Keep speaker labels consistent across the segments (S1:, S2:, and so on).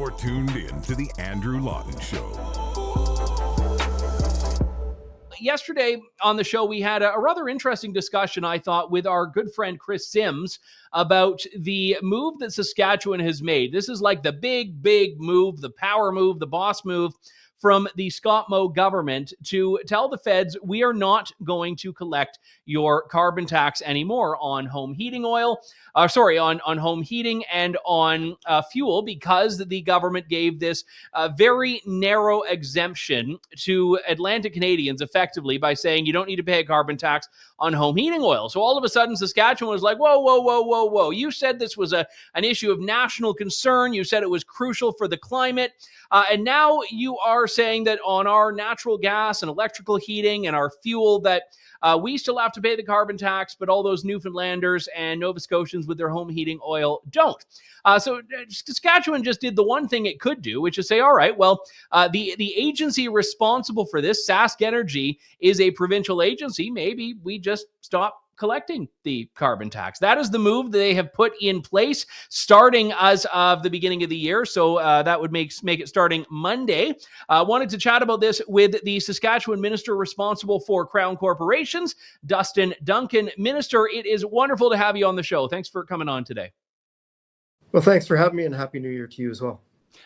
S1: You're tuned in to the Andrew Lawton Show.
S2: Yesterday on the show, we had a rather interesting discussion, I thought, with our good friend Chris Sims about the move that Saskatchewan has made. This is like the big move, the power move, the boss move from the Scott Moe government to tell the feds we are not going to collect your carbon tax anymore on home heating oil, on home heating and on fuel, because the government gave this very narrow exemption to Atlantic Canadians effectively by saying you don't need to pay a carbon tax on home heating oil. So all of a sudden, Saskatchewan was like, whoa. You said this was an issue of national concern. You said it was crucial for the climate. And now you are saying that on our natural gas and electrical heating and our fuel that we still have to pay the carbon tax, but all those Newfoundlanders and Nova Scotians with their home heating oil don't. So Saskatchewan just did the one thing it could do, which is say, all right, well, the agency responsible for this, SaskEnergy, is a provincial agency. Maybe we just stop collecting the carbon tax. That is the move they have put in place starting as of the beginning of the year. So that would make it starting Monday. Wanted to chat about this with the Saskatchewan minister responsible for Crown Corporations, Dustin Duncan. Minister, it is wonderful to have you on the show. Thanks for coming on today.
S3: Well, thanks for having me, and Happy New Year to you as well.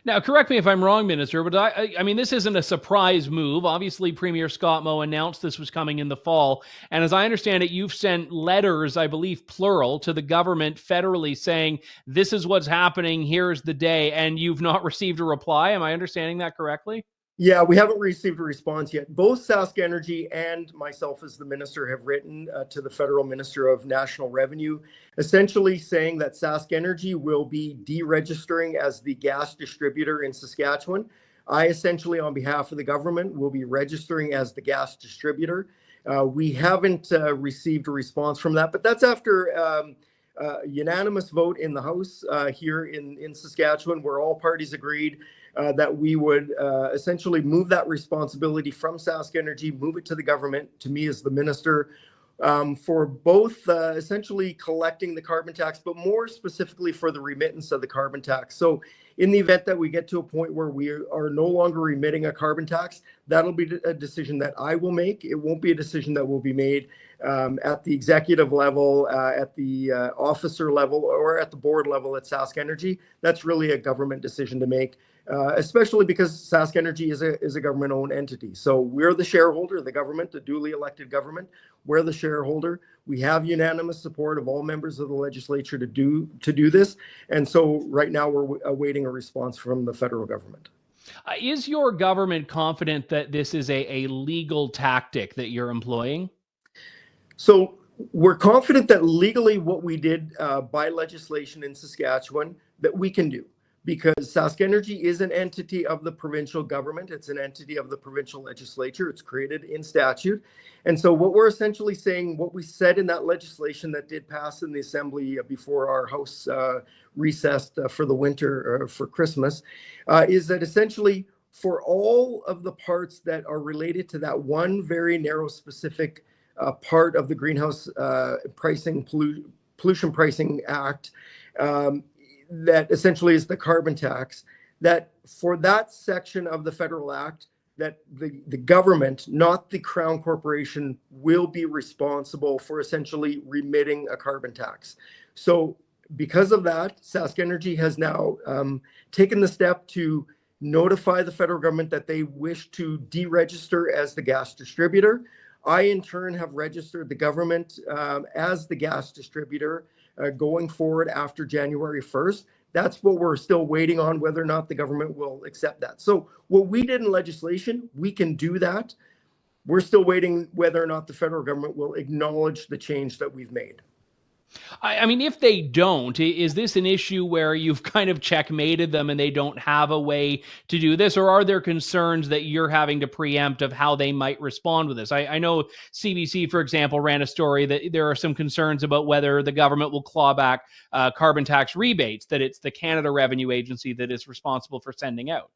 S2: Now, correct me if I'm wrong, Minister, but I mean, this isn't a surprise move. Obviously, Premier Scott Moe announced this was coming in the fall. And as I understand it, you've sent letters, I believe plural, to the government federally saying, this is what's happening, here's the day, and you've not received a reply. Am I understanding that correctly?
S3: Yeah, we haven't received a response yet. Both SaskEnergy and myself as the minister have written to the federal minister of national revenue, essentially saying that SaskEnergy will be deregistering as the gas distributor in Saskatchewan. I essentially, on behalf of the government, will be registering as the gas distributor. We haven't received a response from that, but that's after unanimous vote in the House here in Saskatchewan, where all parties agreed that we would essentially move that responsibility from SaskEnergy, move it to the government, to me as the minister, for both essentially collecting the carbon tax, but more specifically for the remittance of the carbon tax. So in the event that we get to a point where we are no longer remitting a carbon tax, that'll be a decision that I will make. It won't be a decision that will be made at the executive level, at the officer level, or at the board level at SaskEnergy. That's really a government decision to make, especially because SaskEnergy is a government-owned entity. So we're the shareholder, the government, the duly elected government. We're the shareholder. We have unanimous support of all members of the legislature to do this. And so right now we're awaiting a response from the federal government.
S2: Is your government confident that this is a legal tactic that you're employing?
S3: So we're confident that legally what we did by legislation in Saskatchewan that we can do, because SaskEnergy is an entity of the provincial government. It's an entity of the provincial legislature. It's created in statute. And so what we're essentially saying, what we said in that legislation that did pass in the Assembly before our House recessed for the winter or for Christmas, is that essentially for all of the parts that are related to that one very narrow specific part of the Greenhouse Pollution Pricing Act, that essentially is the carbon tax, that for that section of the federal act, that the government, not the Crown Corporation, will be responsible for essentially remitting a carbon tax. So because of that, SaskEnergy has now taken the step to notify the federal government that they wish to deregister as the gas distributor. I, in turn, have registered the government as the gas distributor going forward after January 1st. That's what we're still waiting on, whether or not the government will accept that. So what we did in legislation, we can do that. We're still waiting whether or not the federal government will acknowledge the change that we've made.
S2: I mean, if they don't, is this an issue where you've kind of checkmated them and they don't have a way to do this? Or are there concerns that you're having to preempt of how they might respond with this? I know CBC, for example, ran a story that there are some concerns about whether the government will claw back carbon tax rebates, that it's the Canada Revenue Agency that is responsible for sending out.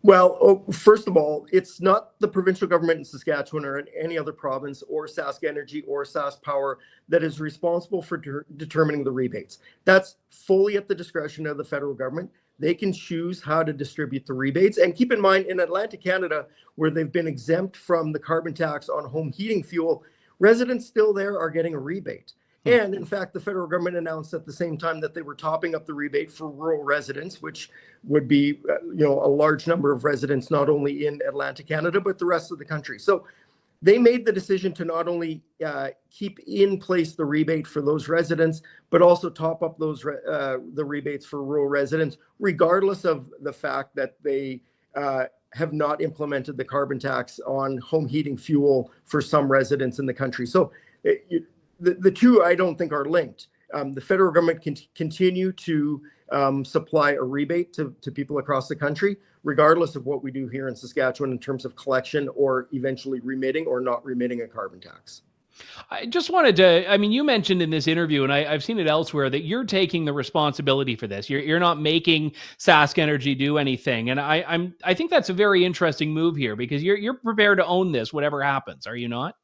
S3: Well, first of all, it's not the provincial government in Saskatchewan or in any other province or SaskEnergy or SaskPower that is responsible for determining the rebates. That's fully at the discretion of the federal government. They can choose how to distribute the rebates. And keep in mind, in Atlantic Canada, where they've been exempt from the carbon tax on home heating fuel, residents still there are getting a rebate. And in fact, the federal government announced at the same time that they were topping up the rebate for rural residents, which would be, a large number of residents, not only in Atlantic Canada, but the rest of the country. So they made the decision to not only keep in place the rebate for those residents, but also top up those the rebates for rural residents, regardless of the fact that they have not implemented the carbon tax on home heating fuel for some residents in the country. So the two, I don't think, are linked. The federal government can continue to supply a rebate to people across the country, regardless of what we do here in Saskatchewan in terms of collection or eventually remitting or not remitting a carbon tax.
S2: I just wanted to, you mentioned in this interview, and I've seen it elsewhere, that you're taking the responsibility for this. You're not making SaskEnergy do anything. And I think that's a very interesting move here, because you're prepared to own this, whatever happens. Are you not?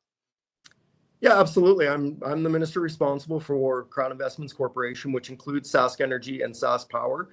S3: Yeah, absolutely. I'm the minister responsible for Crown Investments Corporation, which includes SaskEnergy and SaskPower.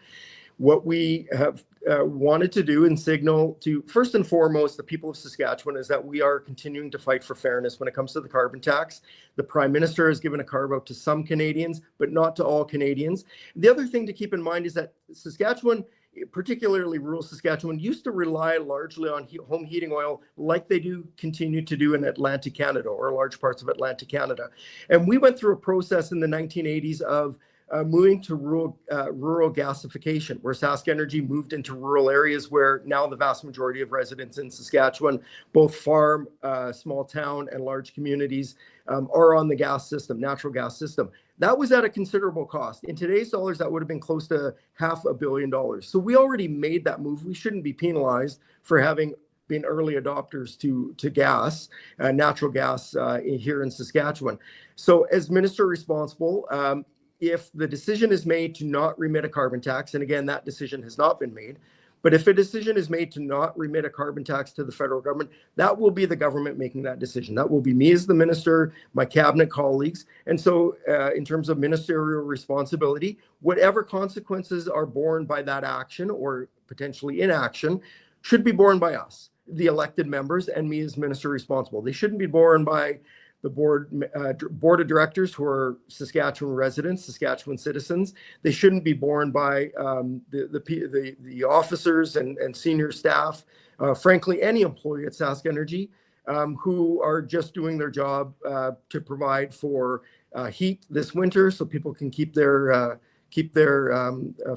S3: What we have wanted to do and signal to, first and foremost, the people of Saskatchewan is that we are continuing to fight for fairness when it comes to the carbon tax. The Prime Minister has given a carve-out to some Canadians, but not to all Canadians. The other thing to keep in mind is that Saskatchewan, particularly rural Saskatchewan, used to rely largely on home heating oil, like they do continue to do in Atlantic Canada, or large parts of Atlantic Canada. And we went through a process in the 1980s of moving to rural gasification, where SaskEnergy moved into rural areas where now the vast majority of residents in Saskatchewan, both farm, small town, and large communities, are on the gas system, natural gas system. That was at a considerable cost. In today's dollars, that would have been close to $500 million. So we already made that move. We shouldn't be penalized for having been early adopters to gas, natural gas here in Saskatchewan. So as minister responsible, if the decision is made to not remit a carbon tax, and again, that decision has not been made, but if a decision is made to not remit a carbon tax to the federal government, that will be the government making that decision. That will be me as the minister, my cabinet colleagues. And so in terms of ministerial responsibility, whatever consequences are borne by that action or potentially inaction should be borne by us, the elected members, and me as minister responsible. They shouldn't be borne by the board of directors, who are Saskatchewan residents, Saskatchewan citizens. They shouldn't be borne by the officers and senior staff, frankly, any employee at SaskEnergy, who are just doing their job to provide for heat this winter, so people can keep their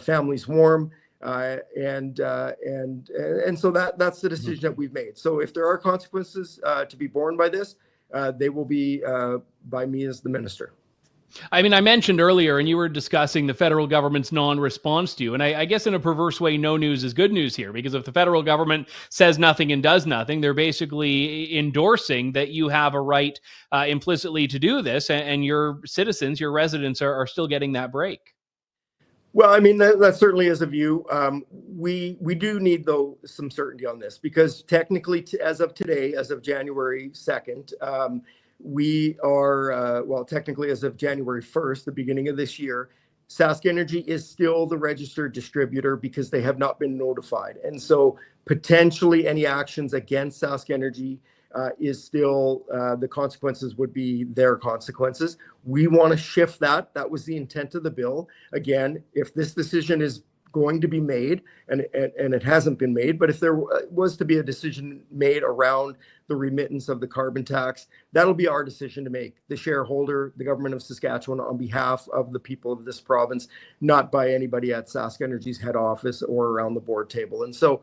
S3: families warm. And so that's the decision that we've made. So if there are consequences to be borne by this, they will be by me as the minister.
S2: I mentioned earlier, and you were discussing the federal government's non-response to you. And I guess in a perverse way, no news is good news here, because if the federal government says nothing and does nothing, they're basically endorsing that you have a right implicitly to do this, and your citizens, your residents are still getting that break.
S3: Well, that certainly is a view. We do need, though, some certainty on this, because technically, as of today, as of January 2nd, we are, technically as of January 1st, the beginning of this year, SaskEnergy is still the registered distributor because they have not been notified. And so potentially any actions against SaskEnergy is still, the consequences would be their consequences. We want to shift that. That was the intent of the bill. Again, if this decision is going to be made, and it hasn't been made, but if there was to be a decision made around the remittance of the carbon tax, that'll be our decision to make, the shareholder, the government of Saskatchewan, on behalf of the people of this province, not by anybody at SaskEnergy's head office or around the board table. And so,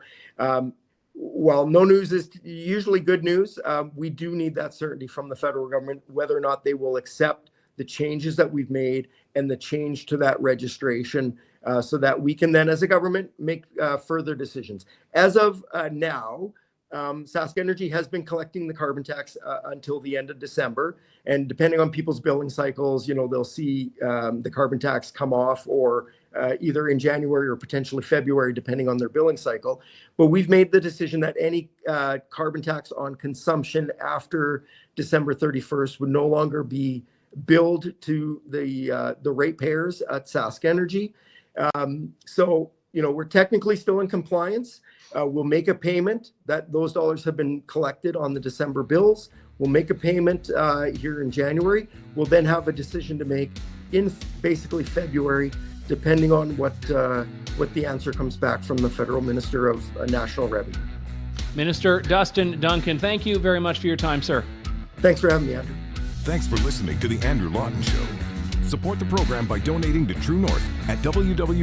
S3: while no news is usually good news, we do need that certainty from the federal government, whether or not they will accept the changes that we've made and the change to that registration, so that we can then, as a government, make further decisions. As of now, SaskEnergy has been collecting the carbon tax until the end of December. And depending on people's billing cycles, they'll see the carbon tax come off, or either in January or potentially February, depending on their billing cycle. But we've made the decision that any carbon tax on consumption after December 31st would no longer be billed to the ratepayers at SaskEnergy. So we're technically still in compliance. We'll make a payment. Those dollars have been collected on the December bills. We'll make a payment here in January. We'll then have a decision to make in basically February, depending on what the answer comes back from the Federal Minister of National Revenue.
S2: Minister Dustin Duncan, thank you very much for your time, sir.
S3: Thanks for having me, Andrew.
S1: Thanks for listening to The Andrew Lawton Show. Support the program by donating to True North at www.tnc.news.